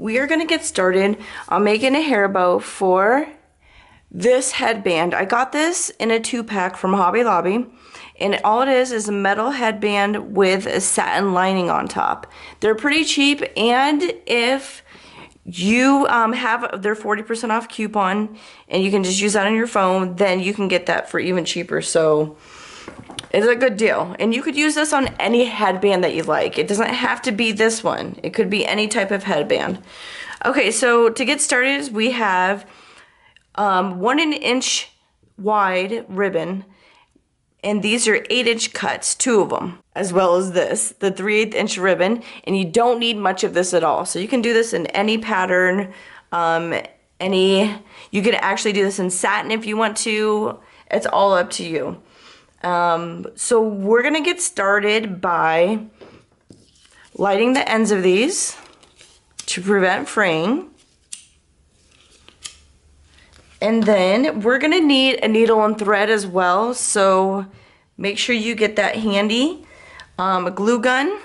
We are going to get started on making a hair bow for this headband. I got this in a 2-pack from Hobby Lobby, and all it is a metal headband with a satin lining on top. They're pretty cheap, and if you have their 40% off coupon and you can just use that on your phone, then you can get that for even cheaper. So it's a good deal, and you could use this on any headband that you like. It doesn't have to be this one. It could be any type of headband. Okay, so to get started, we have 1 inch wide ribbon, and these are 8-inch cuts, 2 of them, as well as this, the 3/8 inch ribbon, and you don't need much of this at all. So you can do this in any pattern, you can actually do this in satin if you want to. It's all up to you. So we're gonna get started by lighting the ends of these to prevent fraying. And then we're gonna need a needle and thread as well, so make sure you get that handy. A glue gun,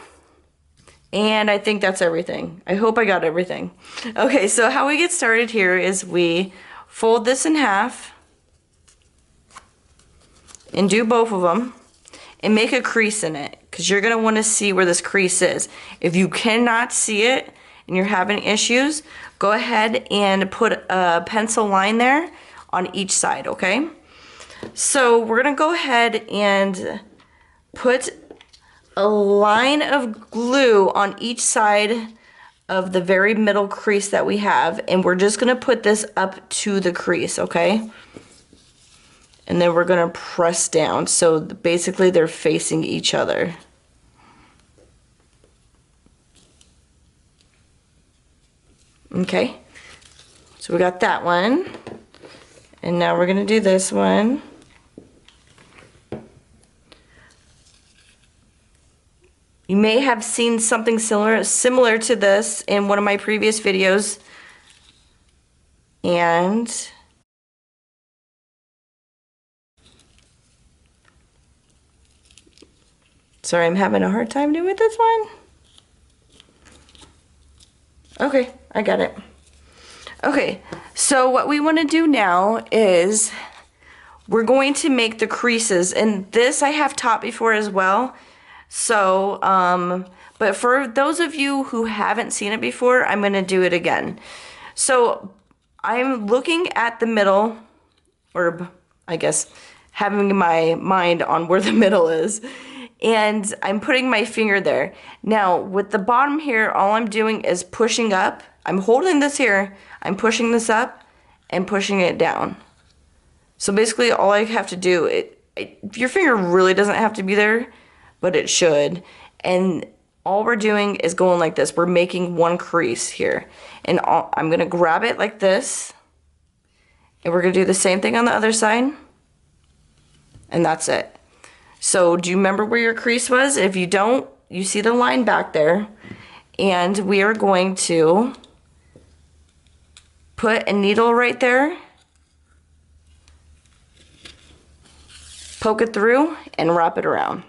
and I think that's everything. I hope I got everything. Okay, so how we get started here is we fold this in half and do both of them and make a crease in it, because you're gonna wanna see where this crease is. If you cannot see it and you're having issues, go ahead and put a pencil line there on each side, okay? So we're gonna go ahead and put a line of glue on each side of the very middle crease that we have, and we're just gonna put this up to the crease, okay? And then we're gonna press down, so basically they're facing each other. Okay, so we got that one, and now we're gonna do this one. You may have seen something similar to this in one of my previous videos, and sorry, I'm having a hard time doing this one. Okay, I got it. Okay, so what we want to do now is we're going to make the creases, and this I have taught before as well. So, but for those of you who haven't seen it before, I'm going to do it again. So I'm looking at the middle, or I guess having my mind on where the middle is, and I'm putting my finger there. Now with the bottom here, all I'm doing is pushing up. I'm holding this here, I'm pushing this up and pushing it down. So basically all I have to do, your finger really doesn't have to be there, but it should. And all we're doing is going like this. We're making one crease here. And I'm gonna grab it like this, and we're gonna do the same thing on the other side, and that's it. So do you remember where your crease was? If you don't, you see the line back there, and we are going to put a needle right there, poke it through, and wrap it around.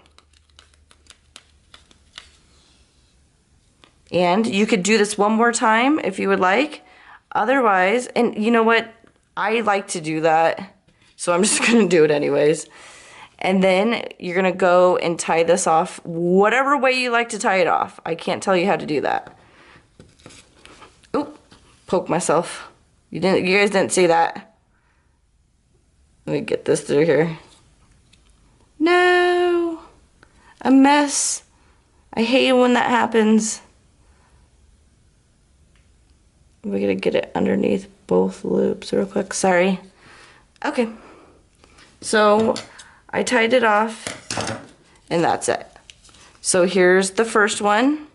And you could do this one more time if you would like. Otherwise, and you know what? I like to do that, so I'm just gonna do it anyways. And then you're gonna go and tie this off whatever way you like to tie it off. I can't tell you how to do that. Oop, poke myself. You guys didn't see that. Let me get this through here. No, a mess. I hate when that happens. We're gonna get it underneath both loops real quick, sorry. Okay, so I tied it off, and that's it. So here's the first one,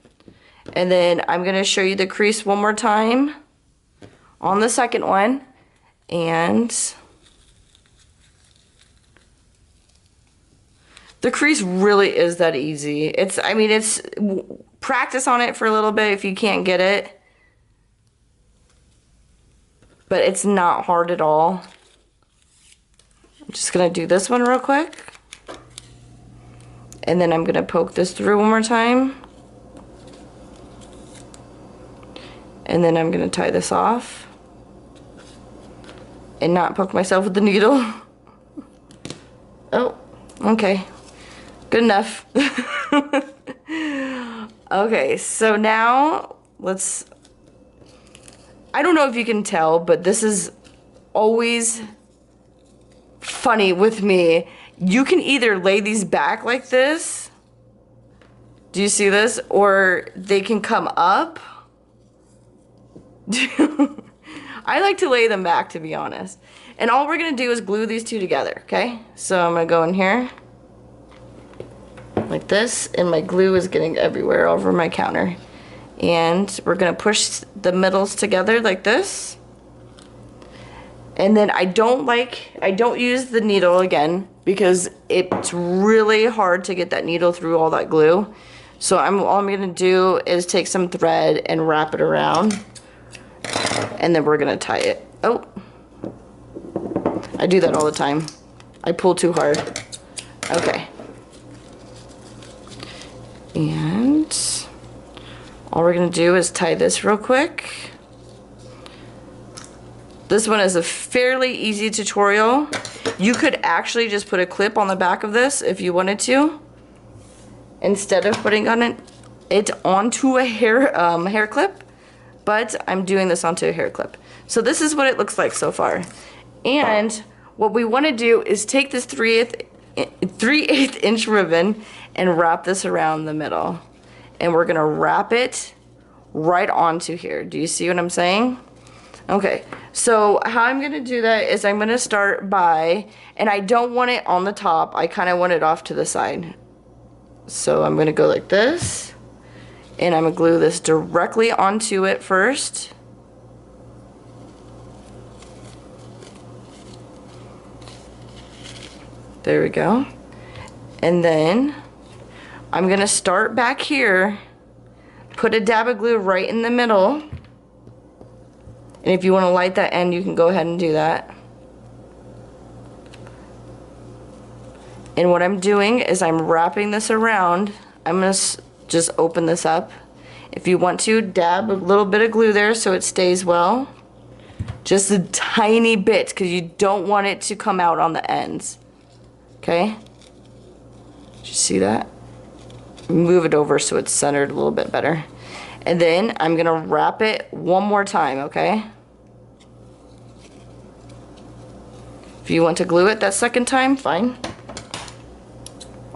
and then I'm gonna show you the crease one more time on the second one, and the crease really is that easy. I mean, it's practice on it for a little bit if you can't get it, but it's not hard at all. I'm just gonna do this one real quick. And then I'm gonna poke this through one more time. And then I'm gonna tie this off. And not poke myself with the needle. Oh, okay. Good enough. Okay, so now let's... I don't know if you can tell, but this is always funny with me. You can either lay these back like this. Do you see this? Or they can come up. I like to lay them back, to be honest. And all we're gonna do is glue these two together, okay? So I'm gonna go in here like this, and my glue is getting everywhere over my counter. And we're gonna push the middles together like this. And then I don't use the needle again because it's really hard to get that needle through all that glue. So all I'm gonna do is take some thread and wrap it around. And then we're gonna tie it. Oh, I do that all the time. I pull too hard. Okay. And all we're gonna do is tie this real quick. This one is a fairly easy tutorial. You could actually just put a clip on the back of this if you wanted to, instead of putting it onto a hair clip. But I'm doing this onto a hair clip. So this is what it looks like so far. And what we want to do is take this 3/8 inch ribbon and wrap this around the middle. And we're gonna wrap it right onto here. Do you see what I'm saying? Okay, so how I'm gonna do that is I'm gonna start by, and I don't want it on the top, I kind of want it off to the side. So I'm gonna go like this, and I'm gonna glue this directly onto it first. There we go. And then I'm gonna start back here, put a dab of glue right in the middle. And if you want to light that end, you can go ahead and do that. And what I'm doing is I'm wrapping this around. I'm gonna just open this up. If you want to, dab a little bit of glue there so it stays well. Just a tiny bit, because you don't want it to come out on the ends. Okay? Did you see that? Move it over so it's centered a little bit better. And then I'm gonna wrap it one more time, okay? If you want to glue it that second time, fine.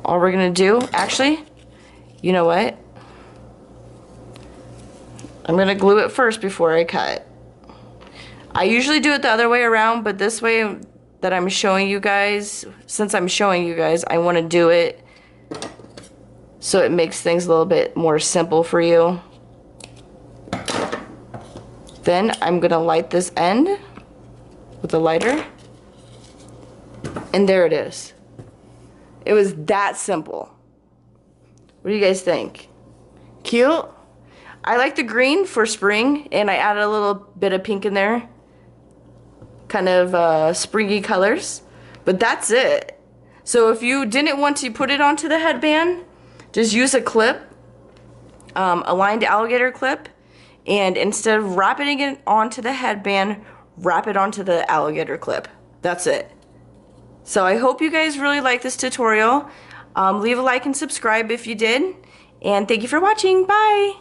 All we're gonna do, actually, you know what? I'm gonna glue it first before I cut. I usually do it the other way around, but this way that I'm showing you guys, since I'm showing you guys, I wanna do it so it makes things a little bit more simple for you. Then I'm gonna light this end with a lighter. And there it is. It was that simple. What do you guys think? Cute? I like the green for spring, and I added a little bit of pink in there. Kind of springy colors. But that's it. So if you didn't want to put it onto the headband, just use a clip, a lined alligator clip, and instead of wrapping it onto the headband, wrap it onto the alligator clip. That's it. So I hope you guys really like this tutorial. Leave a like and subscribe if you did. And thank you for watching. Bye!